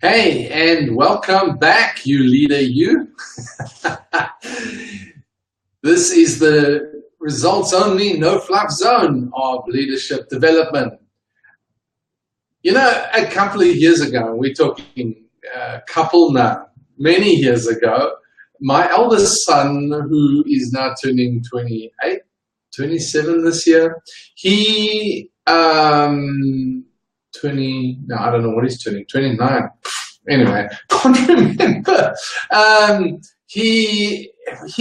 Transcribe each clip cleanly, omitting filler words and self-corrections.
Hey, and welcome back, you leader, you. This is the results only, no fluff zone of leadership development. You know, a couple of years ago, we're talking a couple now, many years ago, my eldest son, who is now turning 28, 27 this year, he, 20, no, I don't know what he's turning, 29. Anyway, can't remember. He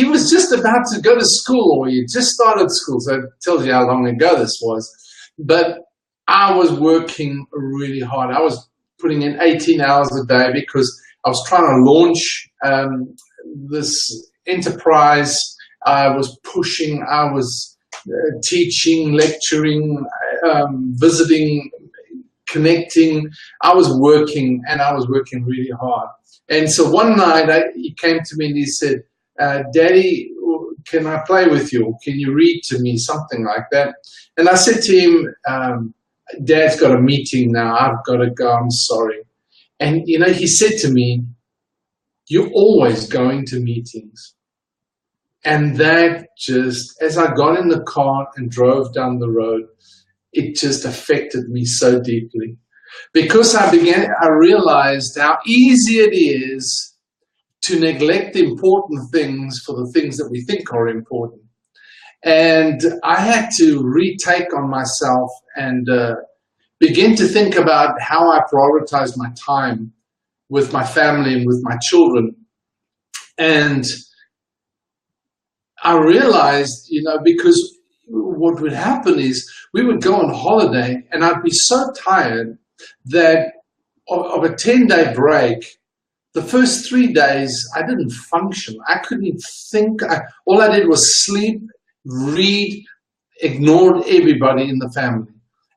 was just about to go to school, or he just started school, so it tells you how long ago this was. But I was working really hard. I was putting in 18 hours a day because I was trying to launch this enterprise. I was pushing, I was teaching, lecturing, visiting, connecting. I was working, and I was working really hard. And so one night he came to me and he said, Daddy, can I play with you? Can you read to me? Something like that. And I said to him, Dad's got a meeting now. I've got to go. I'm sorry. And, you know, he said to me, you're always going to meetings. And that just, as I got in the car and drove down the road, it just affected me so deeply, because I realized how easy it is to neglect important things for the things that we think are important. And I had to retake on myself and begin to think about how I prioritize my time with my family and with my children. And I realized, you know, because what would happen is we would go on holiday and I'd be so tired that of a 10-day break, the first 3 days I didn't function. I couldn't think. All I did was sleep, read, ignored everybody in the family.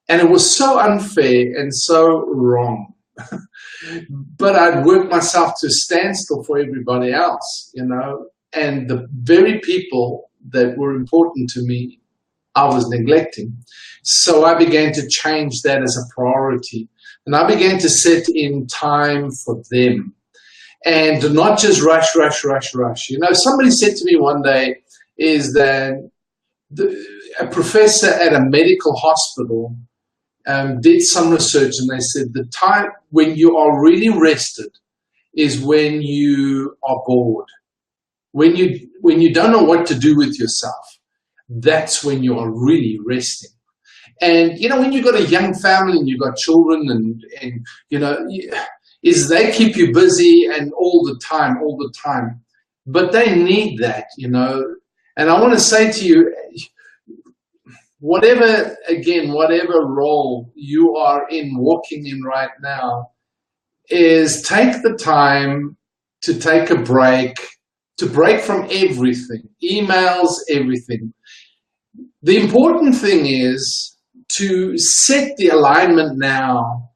And it was so unfair and so wrong. But I'd worked myself to a standstill for everybody else, you know, and the very people that were important to me, I was neglecting. So I began to change that as a priority. And I began to set in time for them. And not just rush. You know, somebody said to me one day is that a professor at a medical hospital did some research, and they said the time when you are really rested is when you are bored. When you don't know what to do with yourself. That's when you are really resting. And, you know, when you've got a young family and you've got children and you know, is they keep you busy and all the time. But they need that, you know. And I want to say to you, whatever role you are in, walking in right now, is take the time to take a break, to break from everything, emails, everything. The important thing is to set the alignment now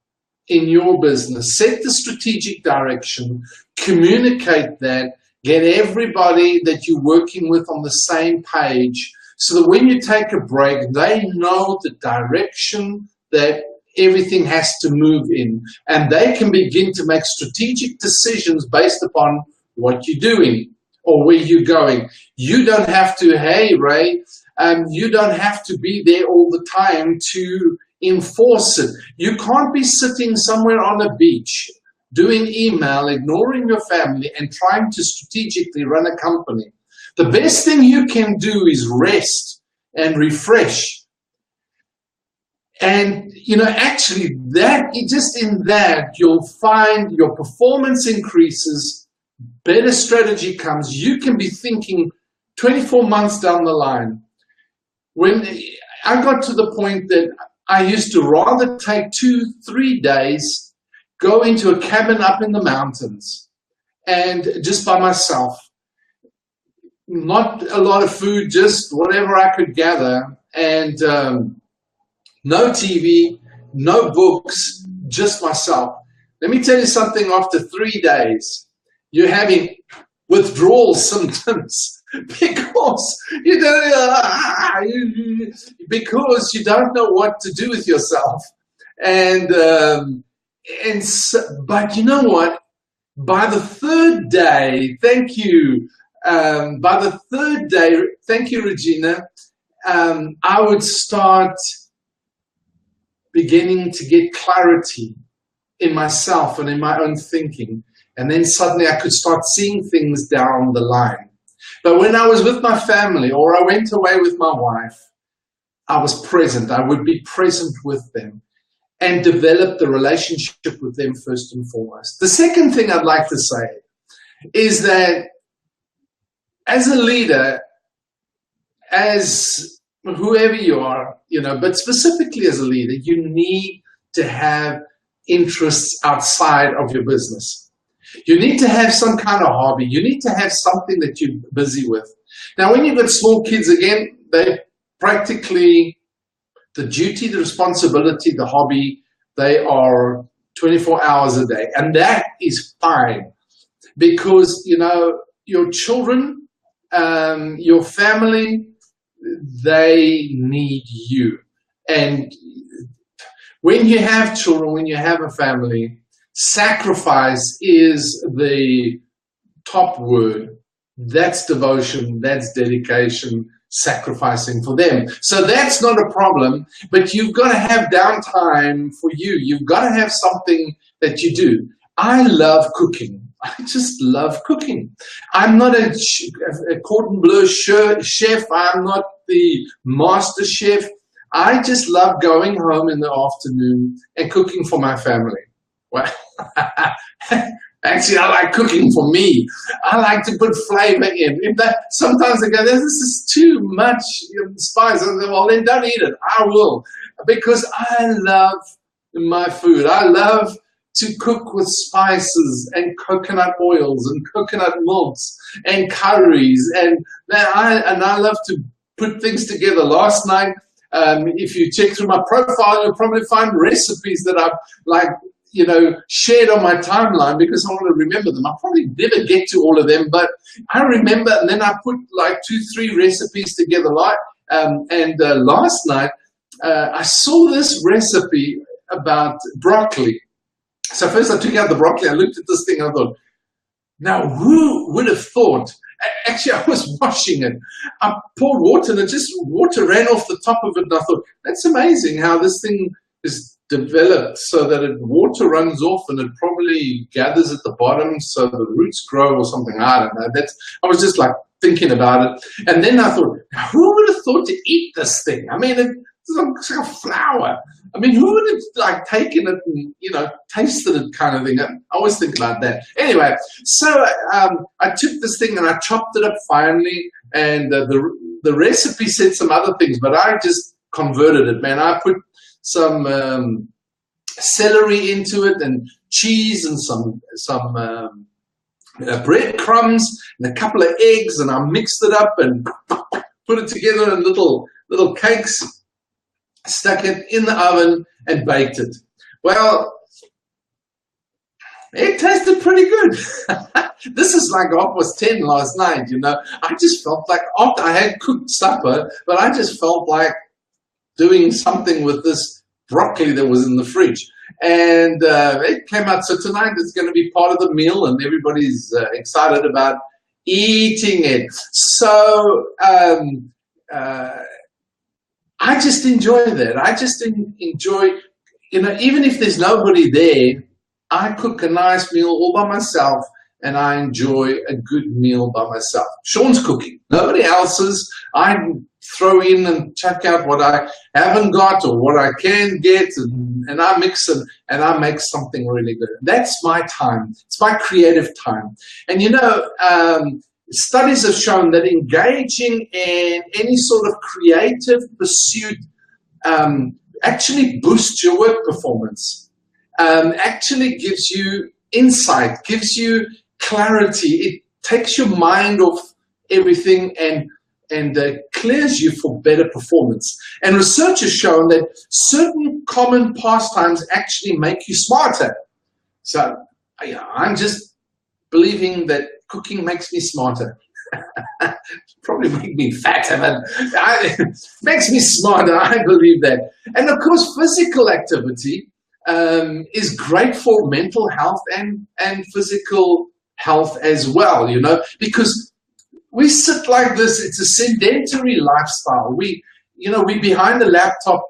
in your business, set the strategic direction, communicate that, get everybody that you're working with on the same page so that when you take a break, they know the direction that everything has to move in, and they can begin to make strategic decisions based upon what you're doing or where you're going. You don't have to, hey, Ray, you don't have to be there all the time to enforce it. You can't be sitting somewhere on a beach doing email, ignoring your family, and trying to strategically run a company. The best thing you can do is rest and refresh. And, you know, actually, just in that, you'll find your performance increases, better strategy comes. You can be thinking 24 months down the line. When I got to the point that I used to rather take 2-3 days, go into a cabin up in the mountains and just by myself, not a lot of food, just whatever I could gather, and no TV, no books, just myself. Let me tell you something, after 3 days, you're having withdrawal symptoms. Because you don't know what to do with yourself, and And so, but you know what? By the third day, thank you. By the third day, thank you, Regina. I would start beginning to get clarity in myself and in my own thinking. And then suddenly I could start seeing things down the line. But when I was with my family or I went away with my wife, I was present. I would be present with them and develop the relationship with them first and foremost. The second thing I'd like to say is that as a leader, as whoever you are, but specifically as a leader, you need to have interests outside of your business. You need to have some kind of hobby. You need to have something that you're busy with. Now, when you've got small kids, again, they practically, the duty, the responsibility, the hobby, they are 24 hours a day. And that is fine because, your children, your family, they need you. And when you have children, when you have a family, sacrifice is the top word. That's devotion, that's dedication, sacrificing for them. So that's not a problem, but you've got to have downtime for you. You've got to have something that you do. I love cooking. I just love cooking. I'm not a cordon bleu chef. I'm not the master chef. I just love going home in the afternoon and cooking for my family. Well, actually, I like cooking for me. I like to put flavor in. Sometimes I go, this is too much spice. I say, well, then don't eat it. I will, because I love my food. I love to cook with spices and coconut oils and coconut milks and curries, and I love to put things together. Last night, if you check through my profile, you'll probably find recipes that I've shared on my timeline because I want to remember them. I'll probably never get to all of them, but I remember, and then I put like 2-3 recipes together. Last night, I saw this recipe about broccoli. So first I took out the broccoli, I looked at this thing, and I thought, now who would have thought? Actually, I was washing it. I poured water and water ran off the top of it, and I thought, that's amazing how this thing is developed so that water runs off and it probably gathers at the bottom so the roots grow or something. I don't know. I was just like thinking about it. And then I thought, who would have thought to eat this thing? I mean, it's like a flower. I mean, who would have like taken it and, tasted it kind of thing? I always think about that. Anyway, so I took this thing and I chopped it up finely, and the recipe said some other things, but I just converted it, man. I put some celery into it and cheese and some breadcrumbs and a couple of eggs, and I mixed it up and put it together in little cakes, stuck it in the oven and baked it. Well, it tasted pretty good. This is like 10:30 last night, I just felt like, after I had cooked supper, but I just felt like doing something with this broccoli that was in the fridge. And it came out. So tonight it's going to be part of the meal, and everybody's excited about eating it. So I just enjoy that. I just enjoy, even if there's nobody there, I cook a nice meal all by myself, and I enjoy a good meal by myself. Sean's cooking, nobody else's. I throw in and check out what I haven't got or what I can get, and I mix it and I make something really good. That's my time. It's my creative time. And studies have shown that engaging in any sort of creative pursuit actually boosts your work performance, actually gives you insight, gives you clarity. It takes your mind off everything and clears you for better performance. And research has shown that certain common pastimes actually make you smarter. So I'm just believing that cooking makes me smarter. Probably make me fatter, but it makes me smarter. I believe that. And of course, physical activity is great for mental health and physical health as well, you know, because we sit like this. It's a sedentary lifestyle. We're behind the laptop.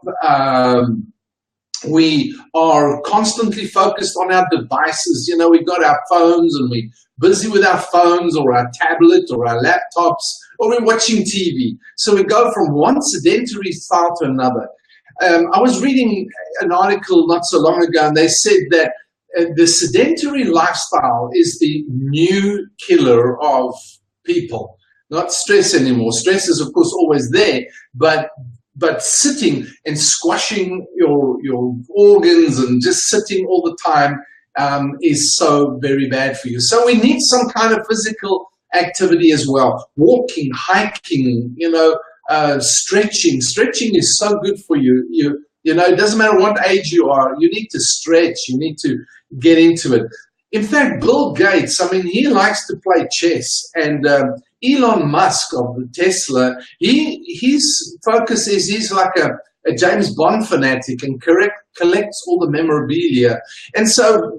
We are constantly focused on our devices. You know, we've got our phones and we're busy with our phones or our tablet or our laptops, or we're watching TV. So we go from one sedentary style to another. I was reading an article not so long ago, and they said that the sedentary lifestyle is the new killer of people. Not stress anymore. Stress is, of course, always there, but sitting and squashing your organs and just sitting all the time is so very bad for you. So we need some kind of physical activity as well. Walking, hiking, you know, stretching. Stretching is so good for you. You know, it doesn't matter what age you are. You need to stretch. You need to get into it. In fact, Bill Gates, I mean, he likes to play chess, and Elon Musk of Tesla, his focus is he's like a James Bond fanatic and collects all the memorabilia. And so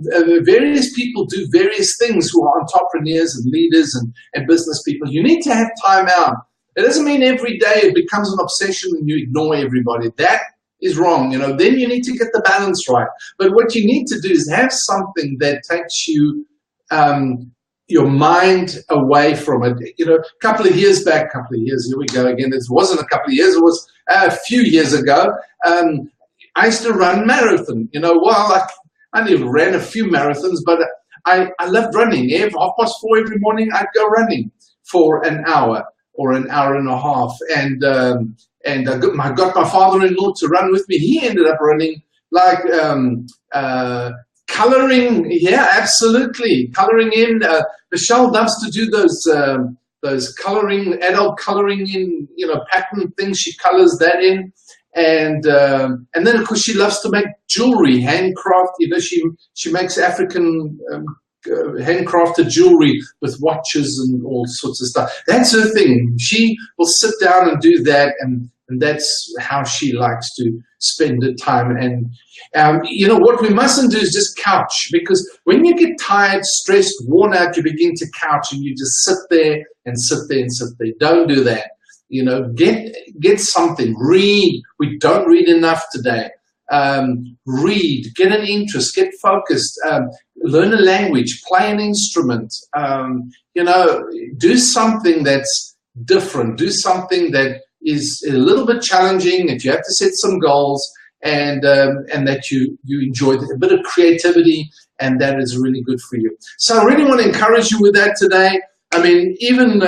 various people do various things who are entrepreneurs and leaders and business people. You need to have time out. It doesn't mean every day it becomes an obsession and you ignore everybody. That is wrong. You know, then you need to get the balance right. But what you need to do is have something that takes you your mind away from it. You know, a couple of years, here we go again. It wasn't a couple of years, it was a few years ago. I used to run marathon. You know, well, I only ran a few marathons, but I loved running. 4:30 every morning, I'd go running for an hour or an hour and a half. And I got my father-in-law to run with me. He ended up running like coloring. Yeah, absolutely. Coloring in. Michelle loves to do those coloring, adult coloring in, you know, pattern things. She colors that in. And then, of course, she loves to make jewelry, handcraft. You know, she makes African handcrafted jewelry with watches and all sorts of stuff. That's her thing. She will sit down and do that, and that's how she likes to spend her time. And you know, what we mustn't do is just couch, because when you get tired, stressed, worn out, you begin to couch and you just sit there and sit there and sit there. Don't do that. You know, get something. Read. We don't read enough today. Read, get an interest, get focused, learn a language, play an instrument, you know, do something that's different, do something that is a little bit challenging, if you have to set some goals, and that you enjoy a bit of creativity, and that is really good for you. So I really want to encourage you with that today. I mean, even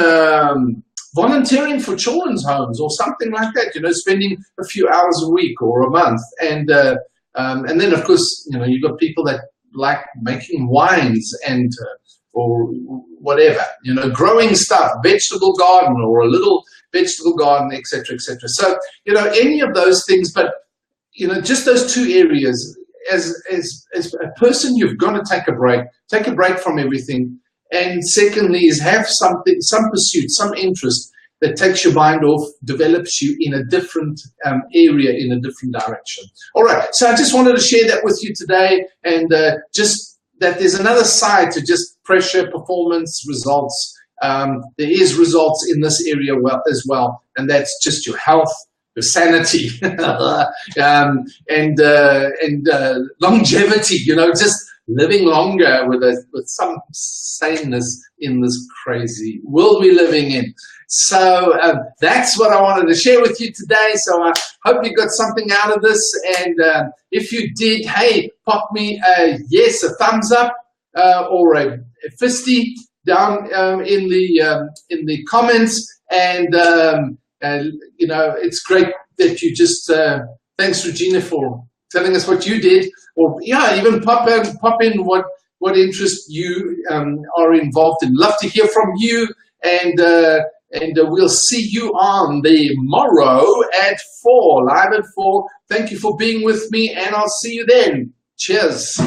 volunteering for children's homes or something like that, you know, spending a few hours a week or a month. And then, of course, you know, you've got people that like making wines and or whatever, you know, growing stuff, vegetable garden or a little vegetable garden, etc., etc. So, you know, any of those things, but, you know, just those two areas. As a person, you've got to take a break from everything. And secondly is have something, some pursuit, some interest that takes your mind off, develops you in a different area, in a different direction. All right, so I just wanted to share that with you today, and just that there's another side to just pressure, performance, results. There is results in this area as well, and that's just your health, your sanity, and longevity. You know, just living longer with some saneness in this crazy world we're living in. So that's what I wanted to share with you today. So I hope you got something out of this. And if you did, hey, pop me a yes, a thumbs up, or a fisty down in the comments. And you know, it's great that you just thanks, Regina, for telling us what you did, or yeah, even pop in what interest you are involved in. Love to hear from you, and we'll see you on the morrow at 4, live at 4. Thank you for being with me, and I'll see you then. Cheers.